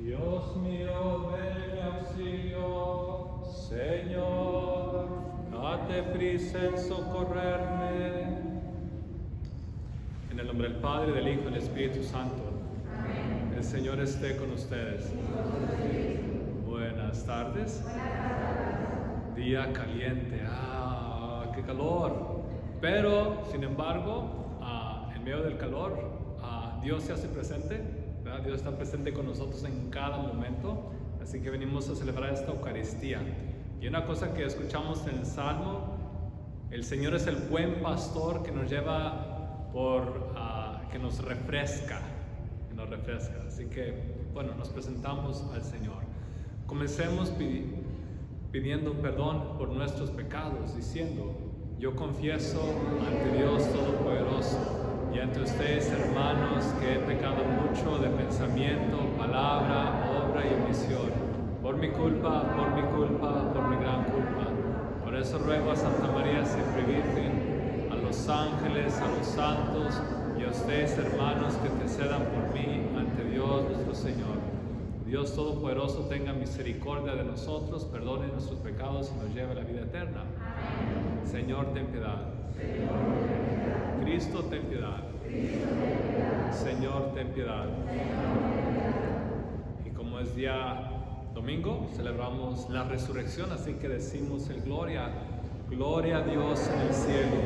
Dios mío, ven en mi auxilio. Señor, date prisa en socorrerme. En el nombre del Padre, del Hijo y del Espíritu Santo. Amén. El Señor esté con ustedes. Buenas tardes. Día caliente. ¡Qué calor! Pero, sin embargo, en medio del calor, Dios se hace presente, ¿verdad? Dios está presente con nosotros en cada momento, así que venimos a celebrar esta Eucaristía. Y una cosa que escuchamos en el Salmo, el Señor es el buen pastor que nos lleva que nos refresca, Así que, bueno, nos presentamos al Señor. Comencemos pidiendo perdón por nuestros pecados, diciendo: yo confieso ante Dios Todopoderoso y ante ustedes, hermanos, que he pecado mucho de pensamiento, palabra, obra y omisión, por mi culpa, por mi gran culpa. Por eso ruego a Santa María Siempre Virgen, a los ángeles, a los santos y a ustedes, hermanos, que intercedan por mí ante Dios nuestro Señor. Dios Todopoderoso tenga misericordia de nosotros, perdone nuestros pecados y nos lleve a la vida eterna. Amén. Señor, ten piedad. Cristo, ten piedad. Señor, ten piedad. Y como es día domingo, celebramos la resurrección, así que decimos el gloria a Dios en el cielo,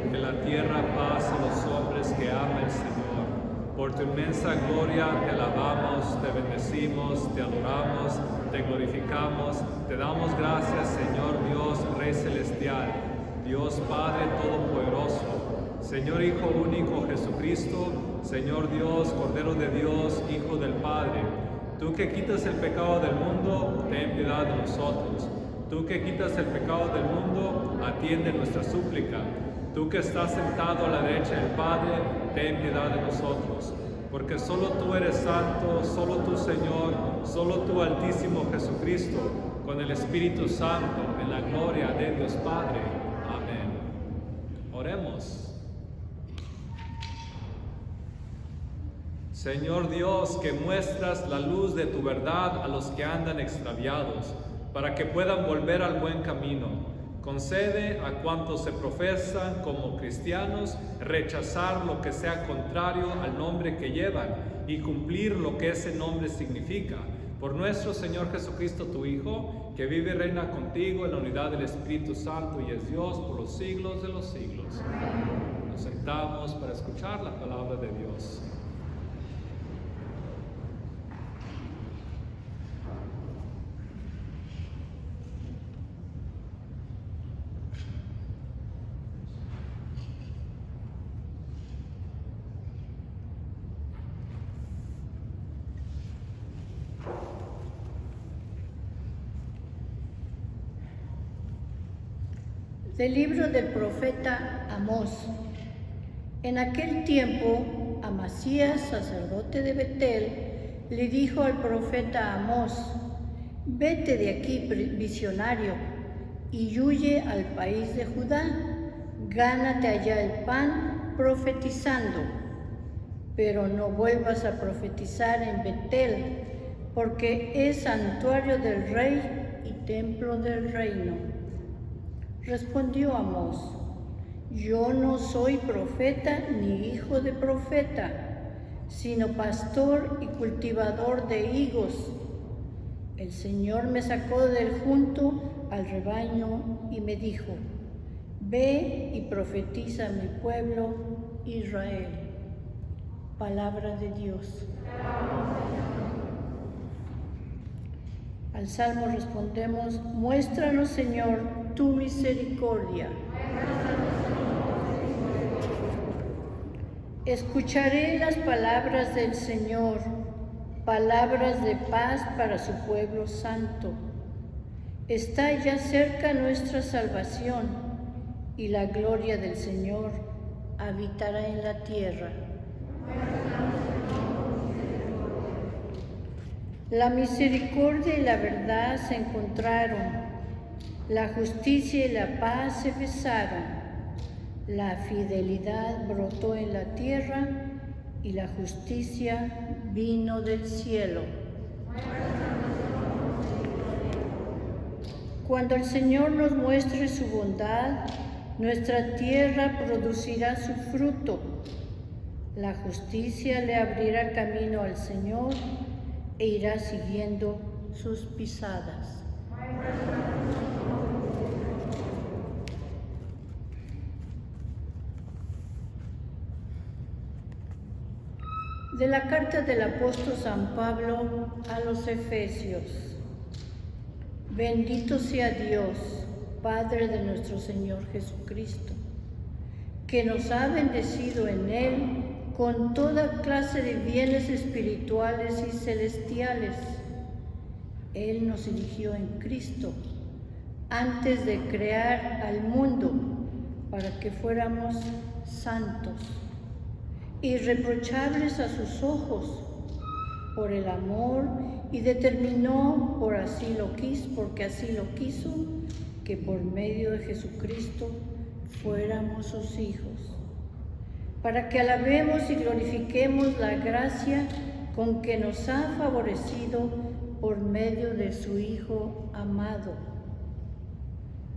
en la tierra paz a los hombres que ama el Señor. Por tu inmensa gloria te alabamos, te bendecimos, te adoramos, te glorificamos, te damos gracias, Señor Dios, Rey Celestial, Dios Padre Todopoderoso, Señor Hijo único Jesucristo, Señor Dios, Cordero de Dios, Hijo del Padre. Tú que quitas el pecado del mundo, ten piedad de nosotros. Tú que quitas el pecado del mundo, atiende nuestra súplica. Tú que estás sentado a la derecha del Padre, ten piedad de nosotros. Porque solo tú eres santo, solo tú, Señor, solo tú, Altísimo Jesucristo, con el Espíritu Santo, en la gloria de Dios Padre. Amén. Oremos. Señor Dios, que muestras la luz de tu verdad a los que andan extraviados, para que puedan volver al buen camino, concede a cuantos se profesan como cristianos rechazar lo que sea contrario al nombre que llevan y cumplir lo que ese nombre significa. Por nuestro Señor Jesucristo, tu Hijo, que vive y reina contigo en la unidad del Espíritu Santo y es Dios por los siglos de los siglos. Nos sentamos para escuchar la palabra de Dios. Del libro del profeta Amós. En aquel tiempo, Amasías, sacerdote de Betel, le dijo al profeta Amós: vete de aquí, visionario, y huye al país de Judá, gánate allá el pan profetizando, pero no vuelvas a profetizar en Betel, porque es santuario del rey y templo del reino. Respondió Amós: yo no soy profeta ni hijo de profeta, sino pastor y cultivador de higos. El Señor me sacó del junto al rebaño y me dijo: ve y profetiza a mi pueblo Israel. Palabra de Dios. Al Salmo respondemos: muéstranos, Señor, tu misericordia. Escucharé las palabras del Señor, palabras de paz para su pueblo santo. Está ya cerca nuestra salvación, y la gloria del Señor habitará en la tierra. La misericordia y la verdad se encontraron, la justicia y la paz se besaron, la fidelidad brotó en la tierra y la justicia vino del cielo. Cuando el Señor nos muestre su bondad, nuestra tierra producirá su fruto. La justicia le abrirá camino al Señor e irá siguiendo sus pisadas. De la carta del apóstol San Pablo a los Efesios. Bendito sea Dios, Padre de nuestro Señor Jesucristo, que nos ha bendecido en Él con toda clase de bienes espirituales y celestiales. Él nos eligió en Cristo antes de crear al mundo para que fuéramos santos, irreprochables a sus ojos, por el amor, y determinó porque así lo quiso, que por medio de Jesucristo fuéramos sus hijos, para que alabemos y glorifiquemos la gracia con que nos ha favorecido por medio de su Hijo amado.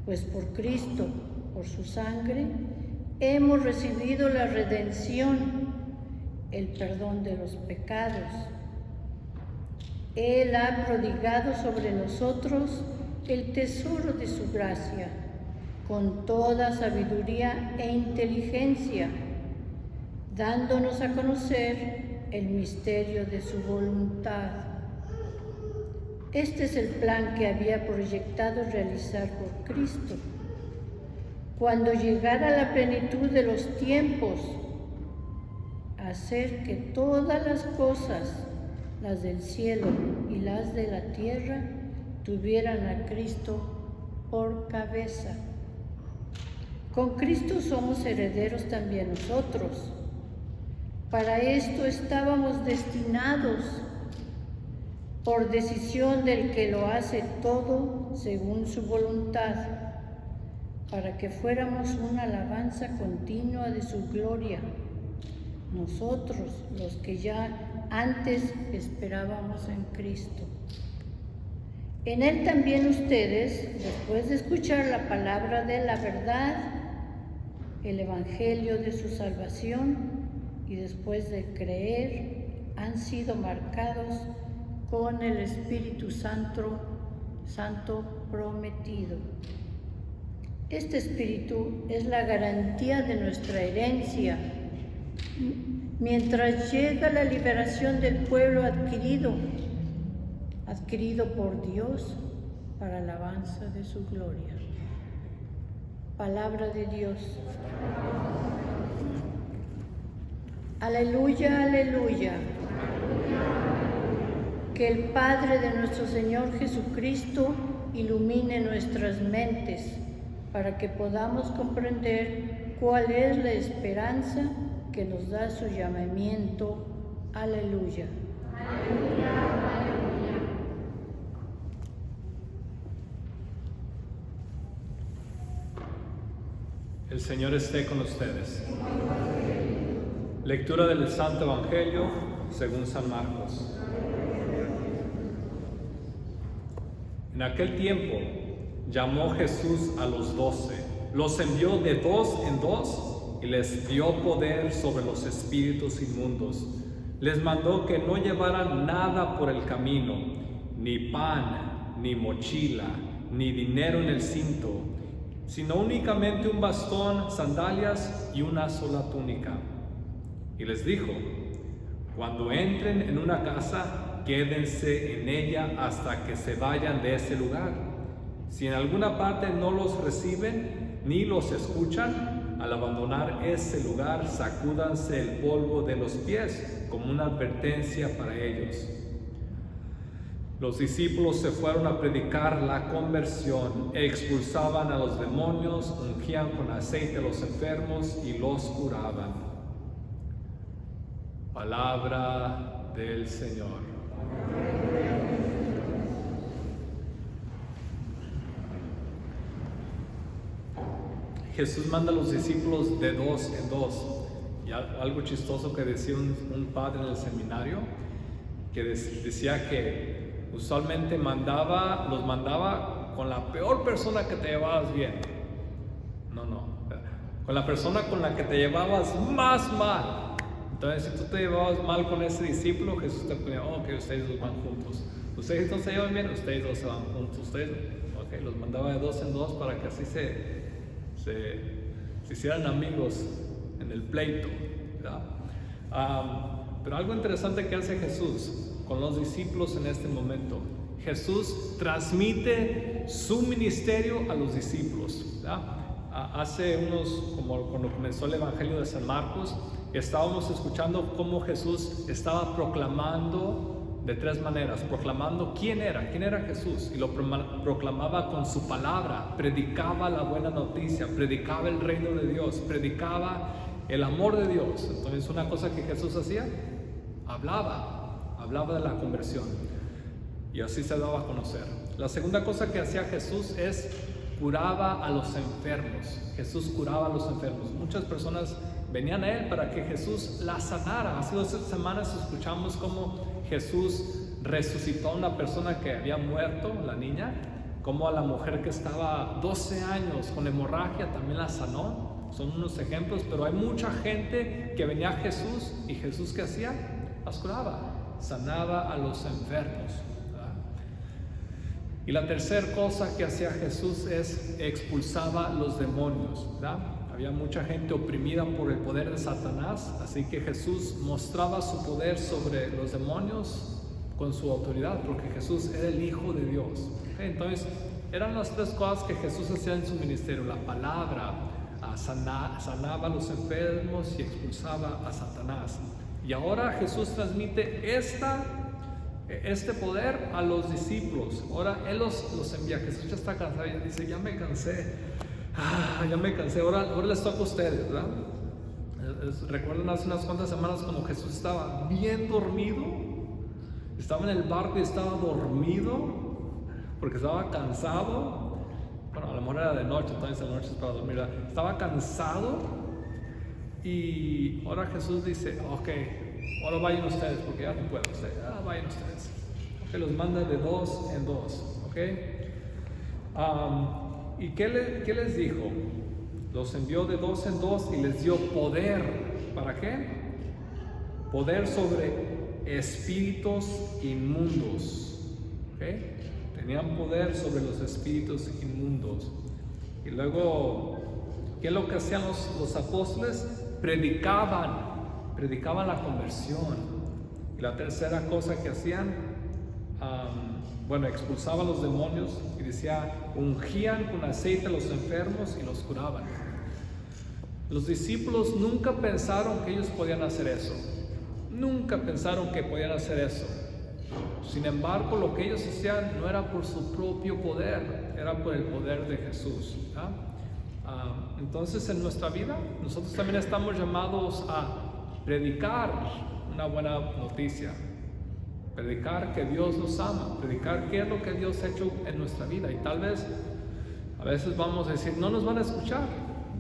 Pues por Cristo, por su sangre, hemos recibido la redención, el perdón de los pecados. Él ha prodigado sobre nosotros el tesoro de su gracia, con toda sabiduría e inteligencia, dándonos a conocer el misterio de su voluntad. Este es el plan que había proyectado realizar por Cristo, cuando llegara la plenitud de los tiempos, hacer que todas las cosas, las del cielo y las de la tierra, tuvieran a Cristo por cabeza. Con Cristo somos herederos también nosotros. Para esto estábamos destinados, por decisión del que lo hace todo según su voluntad, para que fuéramos una alabanza continua de su gloria, nosotros los que ya antes esperábamos en Cristo. En Él también ustedes, después de escuchar la palabra de la verdad, el Evangelio de su salvación, y después de creer, han sido marcados con el Espíritu Santo prometido. Este Espíritu es la garantía de nuestra herencia, mientras llega la liberación del pueblo adquirido por Dios para alabanza de su gloria. Palabra de Dios. Aleluya, aleluya. Que el Padre de nuestro Señor Jesucristo ilumine nuestras mentes para que podamos comprender cuál es la esperanza que nos da su llamamiento. Aleluya. Aleluya, aleluya. El Señor esté con ustedes. Lectura del Santo Evangelio según San Marcos. En aquel tiempo llamó Jesús a los 12, los envió de 2 en 2 y les dio poder sobre los espíritus inmundos. Les mandó que no llevaran nada por el camino, ni pan, ni mochila, ni dinero en el cinto, sino únicamente un bastón, sandalias y una sola túnica. Y les dijo: cuando entren en una casa, quédense en ella hasta que se vayan de ese lugar. Si en alguna parte no los reciben ni los escuchan, al abandonar ese lugar, sacúdanse el polvo de los pies como una advertencia para ellos. Los discípulos se fueron a predicar la conversión, expulsaban a los demonios, ungían con aceite a los enfermos y los curaban. Palabra del Señor. Jesús manda a los discípulos de 2 en 2. Y algo chistoso que decía un padre en el seminario, que decía que usualmente los mandaba con la peor persona que te llevabas bien. No, con la persona con la que te llevabas más mal. Entonces, si tú te llevabas mal con ese discípulo, Jesús te ponía, ok, ustedes dos van juntos. Ustedes no se llevan bien, ustedes dos se van juntos. Los mandaba de 2 en 2 para que así se hicieran amigos en el pleito, ¿verdad? Pero algo interesante que hace Jesús con los discípulos en este momento, Jesús transmite su ministerio a los discípulos, ¿verdad? Como cuando comenzó el Evangelio de San Marcos, estábamos escuchando cómo Jesús estaba proclamando de 3 maneras, proclamando quién era Jesús, y lo proclamaba con su palabra, predicaba la buena noticia, predicaba el reino de Dios, predicaba el amor de Dios. Entonces, una cosa que Jesús hacía, hablaba de la conversión, y así se daba a conocer. La segunda cosa que hacía Jesús es curaba a los enfermos. Jesús curaba a los enfermos. Muchas personas venían a Él para que Jesús las sanara. Hace 2 semanas escuchamos cómo Jesús resucitó a una persona que había muerto, la niña, como a la mujer que estaba 12 años con hemorragia también la sanó. Son unos ejemplos, pero hay mucha gente que venía a Jesús, y Jesús, ¿qué hacía? Las curaba, sanaba a los enfermos, ¿verdad? Y la tercera cosa que hacía Jesús es expulsaba los demonios, ¿verdad? Había mucha gente oprimida por el poder de Satanás, así que Jesús mostraba su poder sobre los demonios con su autoridad, porque Jesús era el Hijo de Dios. Entonces, eran las 3 cosas que Jesús hacía en su ministerio: la palabra, sanaba a los enfermos y expulsaba a Satanás. Y ahora Jesús transmite este poder a los discípulos. Ahora Él los envía. Jesús ya está cansado y dice, ya me cansé, ahora les toca a ustedes, ¿verdad? Recuerdan hace unas cuantas semanas cuando Jesús estaba bien dormido, estaba en el barco y estaba dormido porque estaba cansado. Bueno, a lo mejor era de noche, entonces la noche es para dormir, ¿verdad? Estaba cansado, y ahora Jesús dice, ok, ahora vayan ustedes porque ya no puedo, vayan ustedes. Okay, los manda de 2 en 2, ok. ¿Y qué les dijo? Los envió de 2 en 2 y les dio poder. ¿Para qué? Poder sobre espíritus inmundos. ¿Okay? Tenían poder sobre los espíritus inmundos. Y luego, ¿qué es lo que hacían los apóstoles? Predicaban la conversión. Y la tercera cosa que hacían, expulsaban los demonios, y decía, ungían con aceite a los enfermos y los curaban. Los discípulos nunca pensaron que ellos podían hacer eso. Nunca pensaron que podían hacer eso. Sin embargo, lo que ellos hacían no era por su propio poder, era por el poder de Jesús, ¿verdad? Entonces, en nuestra vida, nosotros también estamos llamados a predicar una buena noticia, predicar que Dios nos ama, predicar qué es lo que Dios ha hecho en nuestra vida. Y tal vez, a veces vamos a decir, no nos van a escuchar.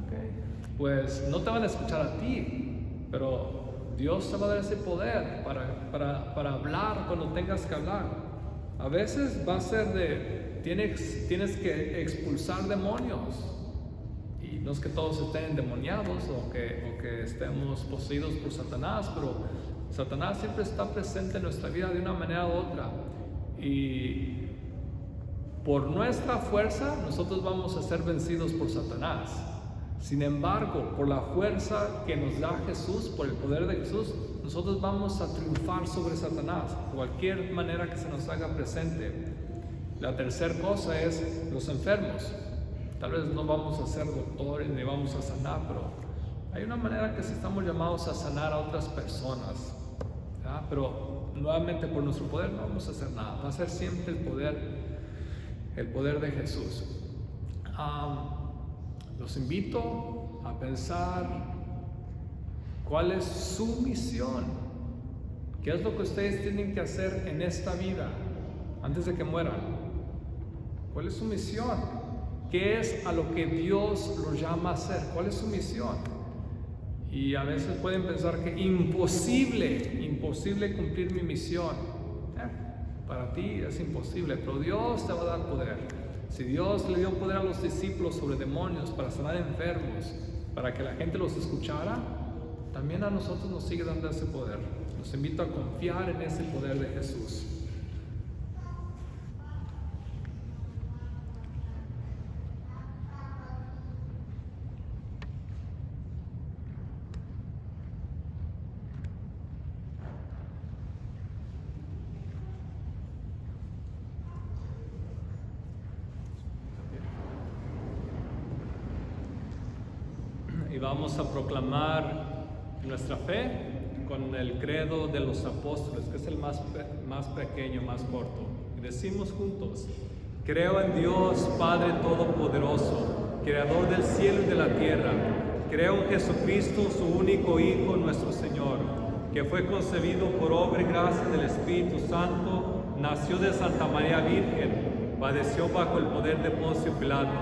Okay. Pues no te van a escuchar a ti, pero Dios te va a dar ese poder para hablar cuando tengas que hablar. A veces va a ser tienes que expulsar demonios. Y no es que todos estén endemoniados o que estemos poseídos por Satanás, pero Satanás siempre está presente en nuestra vida de una manera u otra. Y por nuestra fuerza nosotros vamos a ser vencidos por Satanás. Sin embargo, por la fuerza que nos da Jesús, por el poder de Jesús, nosotros vamos a triunfar sobre Satanás, de cualquier manera que se nos haga presente. La tercera cosa es los enfermos. Tal vez no vamos a ser doctores ni vamos a sanar, pero hay una manera que estamos llamados a sanar a otras personas, ¿verdad? Pero nuevamente por nuestro poder no vamos a hacer nada, va a ser siempre el poder de Jesús. Los invito a pensar cuál es su misión, qué es lo que ustedes tienen que hacer en esta vida antes de que mueran. ¿Cuál es su misión? ¿Qué es a lo que Dios los llama a hacer? ¿Cuál es su misión? Y a veces pueden pensar que imposible cumplir mi misión. Para ti es imposible, pero Dios te va a dar poder. Si Dios le dio poder a los discípulos sobre demonios para sanar enfermos, para que la gente los escuchara, también a nosotros nos sigue dando ese poder. Los invito a confiar en ese poder de Jesús. Y vamos a proclamar nuestra fe con el credo de los apóstoles, que es el más pequeño, más corto. Y decimos juntos: creo en Dios Padre Todopoderoso, Creador del cielo y de la tierra. Creo en Jesucristo, su único Hijo, nuestro Señor, que fue concebido por obra y gracia del Espíritu Santo, nació de Santa María Virgen, padeció bajo el poder de Poncio Pilato,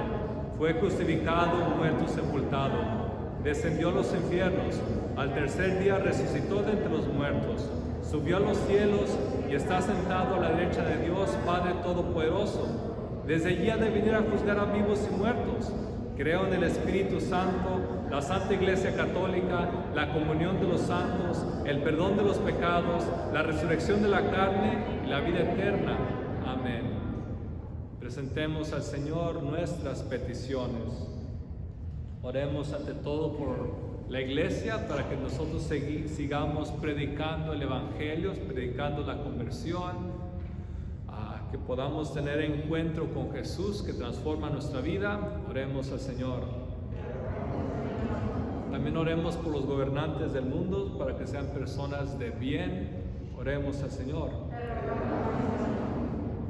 fue crucificado, muerto y sepultado. Descendió a los infiernos, al tercer día resucitó de entre los muertos, subió a los cielos y está sentado a la derecha de Dios Padre Todopoderoso. Desde allí ha de venir a juzgar a vivos y muertos. Creo en el Espíritu Santo, la Santa Iglesia Católica, la comunión de los santos, el perdón de los pecados, la resurrección de la carne y la vida eterna. Amén. Presentemos al Señor nuestras peticiones. Oremos ante todo por la iglesia para que nosotros sigamos predicando el Evangelio, predicando la conversión, que podamos tener encuentro con Jesús que transforma nuestra vida. Oremos al Señor. También oremos por los gobernantes del mundo para que sean personas de bien. Oremos al Señor.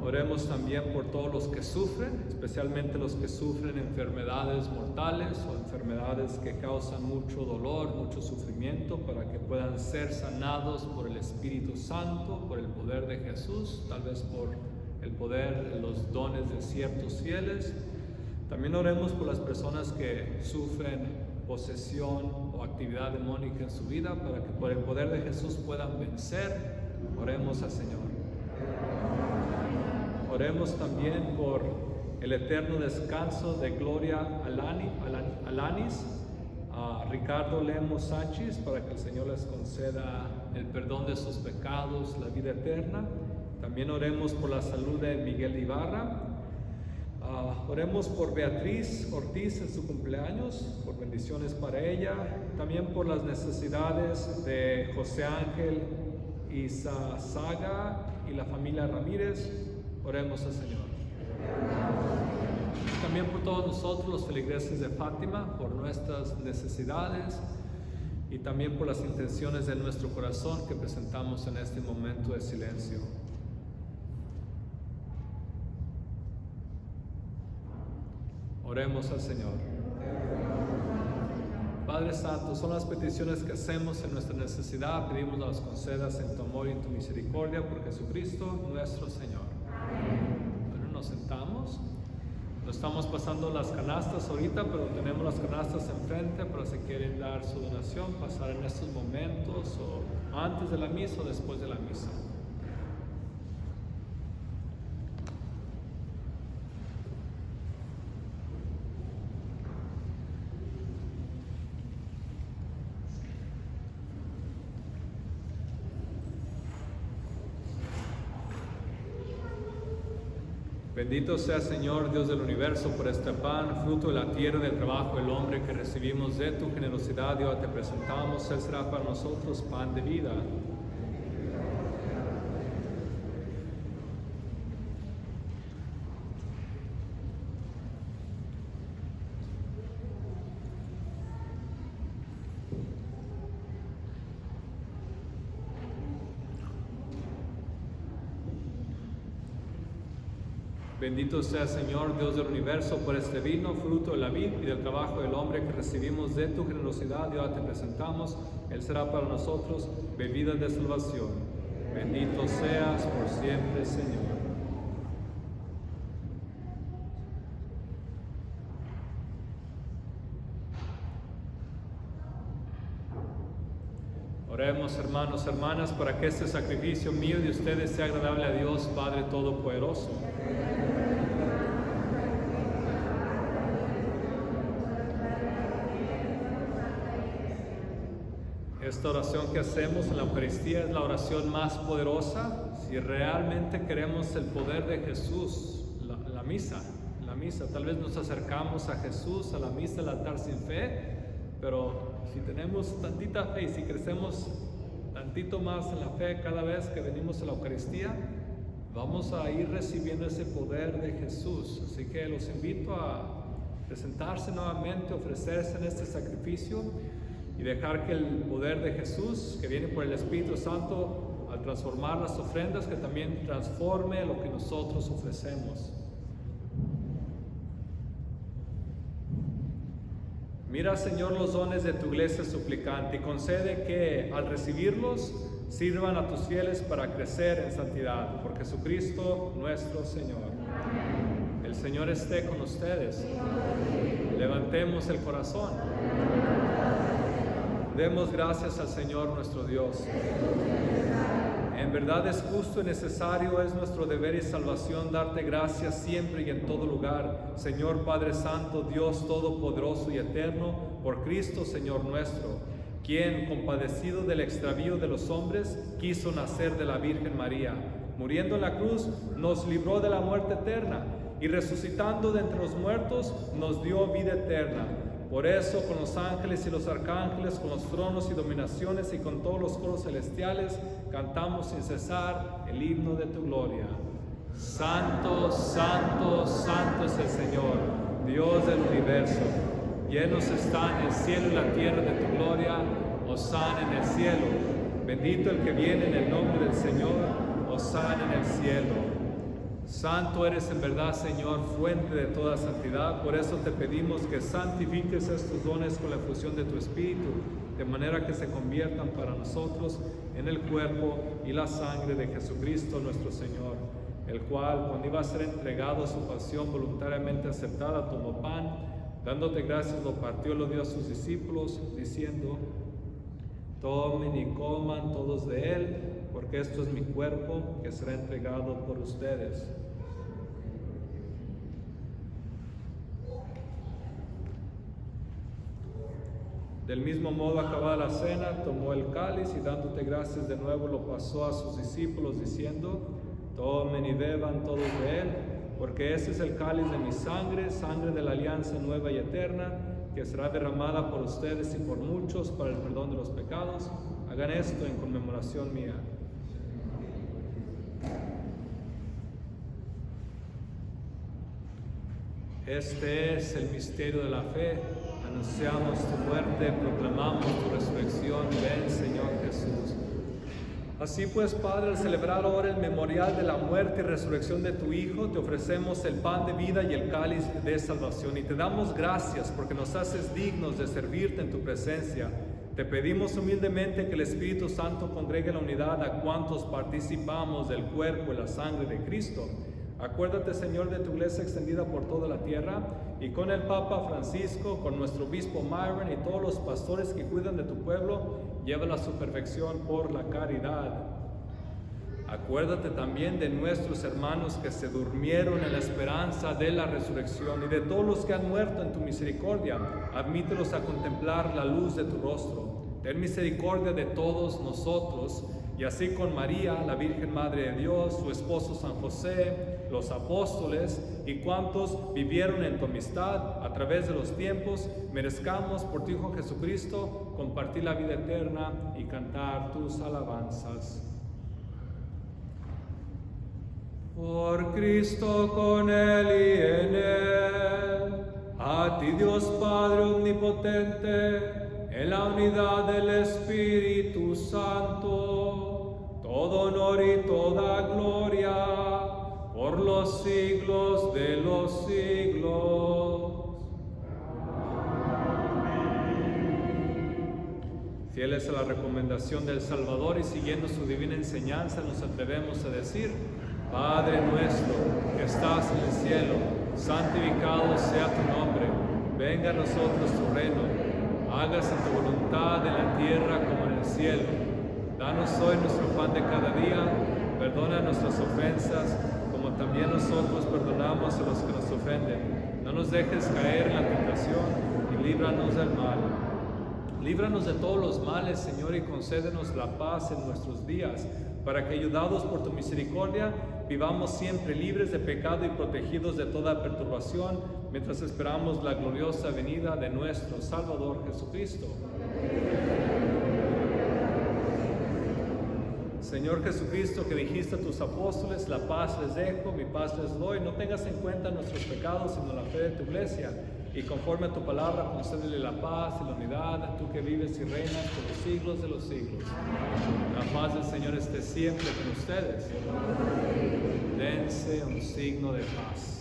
Oremos también por todos los que sufren, especialmente los que sufren enfermedades mortales o enfermedades que causan mucho dolor, mucho sufrimiento, para que puedan ser sanados por el Espíritu Santo, por el poder de Jesús, tal vez por el poder de los dones de ciertos fieles. También oremos por las personas que sufren posesión o actividad demónica en su vida, para que por el poder de Jesús puedan vencer. Oremos al Señor. Oremos también por el eterno descanso de Gloria Alanis, a Ricardo Lemos Sánchez, para que el Señor les conceda el perdón de sus pecados, la vida eterna. También oremos por la salud de Miguel Ibarra. Oremos por Beatriz Ortiz en su cumpleaños, por bendiciones para ella. También por las necesidades de José Ángel Izazaga y la familia Ramírez. Oremos al Señor. También por todos nosotros, los feligreses de Fátima, por nuestras necesidades y también por las intenciones de nuestro corazón que presentamos en este momento de silencio. Oremos al Señor. Padre Santo, son las peticiones que hacemos en nuestra necesidad. Pedimos las concedas en tu amor y en tu misericordia por Jesucristo nuestro Señor. Bueno, nos sentamos. No estamos pasando las canastas ahorita, pero tenemos las canastas enfrente para si quieren dar su donación, pasar en estos momentos o antes de la misa o después de la misa. Bendito sea Señor, Dios del universo, por este pan, fruto de la tierra, del trabajo del hombre que recibimos de tu generosidad y ahora te presentamos. Él será para nosotros pan de vida. Bendito sea Señor, Dios del universo, por este vino, fruto de la vid y del trabajo del hombre que recibimos de tu generosidad y ahora te presentamos. Él será para nosotros bebida de salvación. Bendito seas por siempre, Señor. Oremos, hermanos, hermanas, para que este sacrificio mío y de ustedes sea agradable a Dios, Padre Todopoderoso. Esta oración que hacemos en la Eucaristía es la oración más poderosa si realmente queremos el poder de Jesús, la misa. Tal vez nos acercamos a Jesús, a la misa, al altar sin fe, pero si tenemos tantita fe y si crecemos tantito más en la fe cada vez que venimos a la Eucaristía, vamos a ir recibiendo ese poder de Jesús. Así que los invito a presentarse nuevamente, ofrecerse en este sacrificio y dejar que el poder de Jesús, que viene por el Espíritu Santo, al transformar las ofrendas, que también transforme lo que nosotros ofrecemos. Mira, Señor, los dones de tu iglesia suplicante y concede que al recibirlos sirvan a tus fieles para crecer en santidad. Por Jesucristo nuestro Señor. Amén. El Señor esté con ustedes. Levantemos el corazón. Demos gracias al Señor nuestro Dios. En verdad es justo y necesario, es nuestro deber y salvación darte gracias siempre y en todo lugar, Señor Padre Santo, Dios Todopoderoso y Eterno, por Cristo Señor nuestro, quien, compadecido del extravío de los hombres, quiso nacer de la Virgen María. Muriendo en la cruz, nos libró de la muerte eterna y resucitando de entre los muertos, nos dio vida eterna. Por eso, con los ángeles y los arcángeles, con los tronos y dominaciones y con todos los coros celestiales, cantamos sin cesar el himno de tu gloria. Santo, santo, santo es el Señor, Dios del universo. Llenos están el cielo y la tierra de tu gloria. Hosana en el cielo. Bendito el que viene en el nombre del Señor. Hosana en el cielo. Santo eres en verdad, Señor, fuente de toda santidad. Por eso te pedimos que santifiques estos dones con la efusión de tu Espíritu, de manera que se conviertan para nosotros en el cuerpo y la sangre de Jesucristo nuestro Señor, el cual, cuando iba a ser entregado a su pasión voluntariamente aceptada, tomó pan, dándote gracias, lo partió, lo dio a sus discípulos, diciendo: tomen y coman todos de él, porque esto es mi cuerpo que será entregado por ustedes. Del mismo modo, acabada la cena, tomó el cáliz y dándote gracias de nuevo lo pasó a sus discípulos diciendo: tomen y beban todos de él, porque este es el cáliz de mi sangre, sangre de la alianza nueva y eterna, que será derramada por ustedes y por muchos para el perdón de los pecados. Hagan esto en conmemoración mía. Este es el misterio de la fe. Anunciamos tu muerte, proclamamos tu resurrección. Ven, Señor Jesús. Así pues, Padre, al celebrar ahora el memorial de la muerte y resurrección de tu Hijo, te ofrecemos el pan de vida y el cáliz de salvación. Y te damos gracias porque nos haces dignos de servirte en tu presencia. Te pedimos humildemente que el Espíritu Santo congregue la unidad a cuantos participamos del cuerpo y la sangre de Cristo. Acuérdate, Señor, de tu iglesia extendida por toda la tierra, y con el Papa Francisco, con nuestro obispo Myron y todos los pastores que cuidan de tu pueblo, llévala a su perfección por la caridad. Acuérdate también de nuestros hermanos que se durmieron en la esperanza de la resurrección, y de todos los que han muerto en tu misericordia. Admítelos a contemplar la luz de tu rostro. Ten misericordia de todos nosotros, y así con María, la Virgen Madre de Dios, su esposo San José, los apóstoles y cuantos vivieron en tu amistad a través de los tiempos, merezcamos por tu Hijo Jesucristo compartir la vida eterna y cantar tus alabanzas. Por Cristo, con Él y en Él, a ti Dios Padre Omnipotente, en la unidad del Espíritu Santo, todo honor y toda gloria, por los siglos de los siglos. Fieles a la recomendación del Salvador y siguiendo su divina enseñanza, nos atrevemos a decir: Padre nuestro, que estás en el cielo, santificado sea tu nombre. Venga a nosotros tu reino. Hágase tu voluntad en la tierra como en el cielo. Danos hoy nuestro pan de cada día, perdona nuestras ofensas, como también nosotros perdonamos a los que nos ofenden. No nos dejes caer en la tentación y líbranos del mal. Líbranos de todos los males, Señor, y concédenos la paz en nuestros días, para que, ayudados por tu misericordia, vivamos siempre libres de pecado y protegidos de toda perturbación, mientras esperamos la gloriosa venida de nuestro Salvador Jesucristo. Señor Jesucristo, que dijiste a tus apóstoles, la paz les dejo, mi paz les doy, no tengas en cuenta nuestros pecados, sino la fe de tu iglesia, y conforme a tu palabra, concédele la paz y la unidad, tú que vives y reinas por los siglos de los siglos. La paz del Señor esté siempre con ustedes. Dense un signo de paz.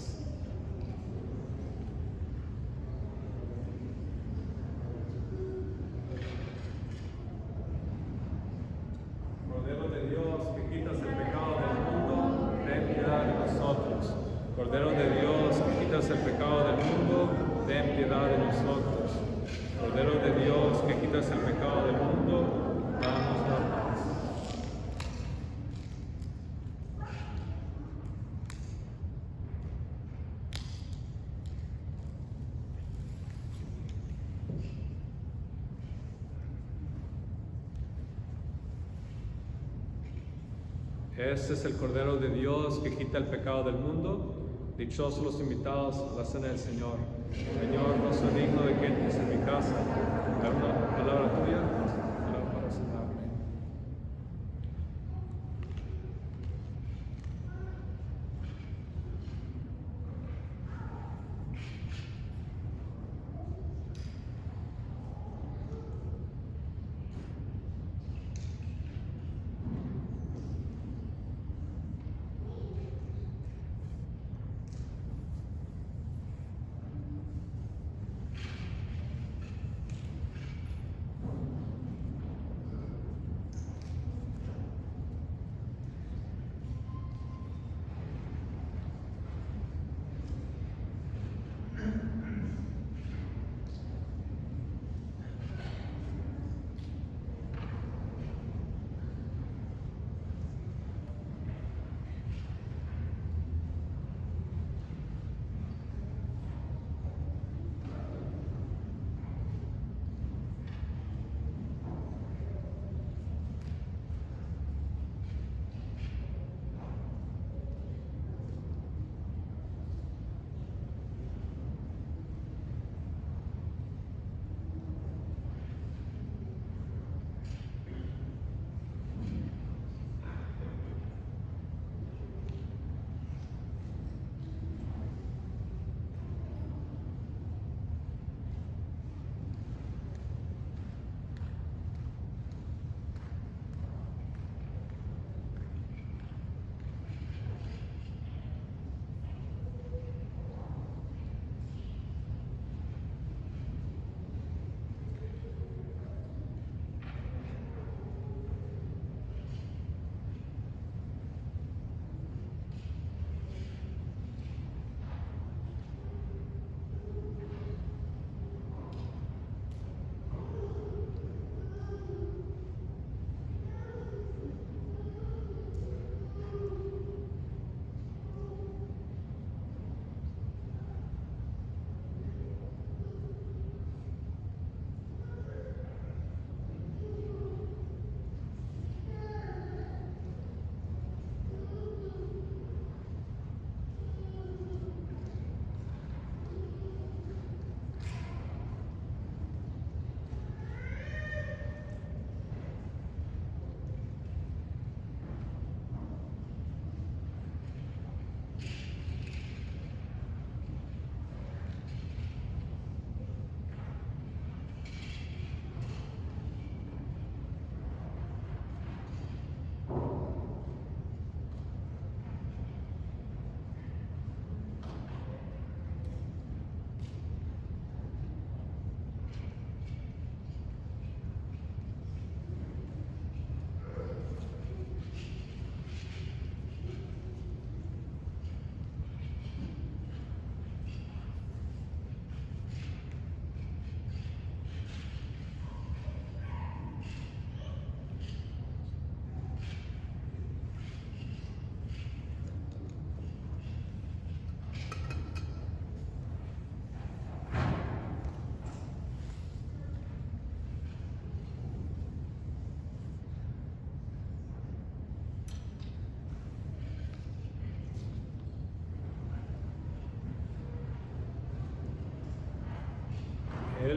Cordero de Dios, que quitas el pecado del mundo, ten piedad de nosotros. Cordero de Dios, que quitas el pecado del mundo, ten piedad de nosotros. Cordero de Dios, que quitas el pecado del mundo, danos la paz. Este es el Cordero de Dios que quita el pecado del mundo. Dichosos los invitados a la cena del Señor. Señor, no soy digno de que entres en mi casa. Dar una palabra tuya para sanarme.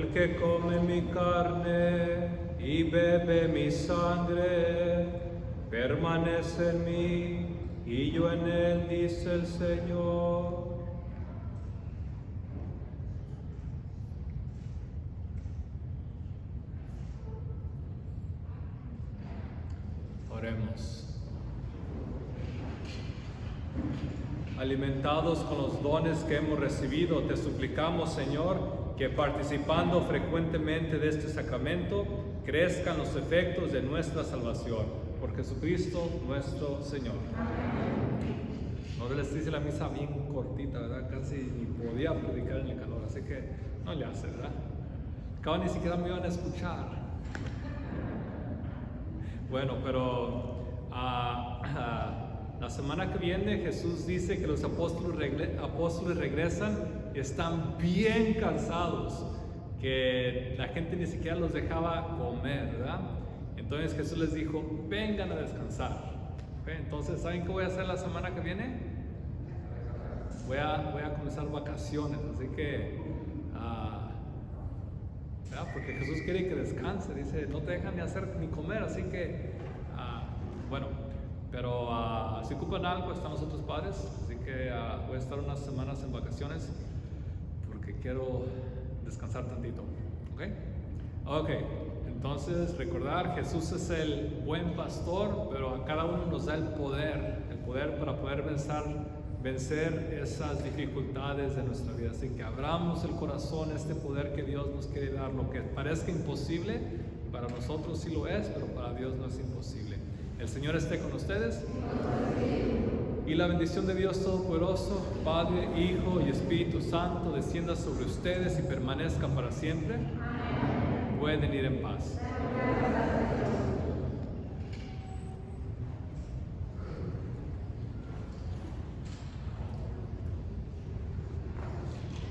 El que come mi carne y bebe mi sangre, permanece en mí y yo en él, dice el Señor. Oremos. Alimentados con los dones que hemos recibido, te suplicamos, Señor, que participando frecuentemente de este sacramento, crezcan los efectos de nuestra salvación. Por Jesucristo nuestro Señor. Ahora les dice la misa bien cortita, ¿verdad? Casi ni podía predicar en el calor, así que no le hace, ¿verdad? Acá ni siquiera me iban a escuchar. Bueno, pero la semana que viene Jesús dice que los apóstoles regresan y están bien cansados, que la gente ni siquiera los dejaba comer, ¿verdad? Entonces Jesús les dijo, vengan a descansar. ¿Okay? Entonces, ¿saben qué voy a hacer la semana que viene? Voy a comenzar vacaciones, así que, ¿verdad? Porque Jesús quiere que descanse, dice, no te dejan ni hacer ni comer, así que, bueno, pero si ocupan algo, están los otros padres, así que voy a estar unas semanas en vacaciones, porque quiero descansar tantito, ¿ok? Ok, entonces recordar, Jesús es el buen pastor, pero a cada uno nos da el poder para poder vencer esas dificultades de nuestra vida. Así que abramos el corazón, este poder que Dios nos quiere dar. Lo que parezca imposible, para nosotros sí lo es, pero para Dios no es imposible. El Señor esté con ustedes. Y la bendición de Dios Todopoderoso, Padre, Hijo y Espíritu Santo, descienda sobre ustedes y permanezca para siempre. Pueden ir en paz.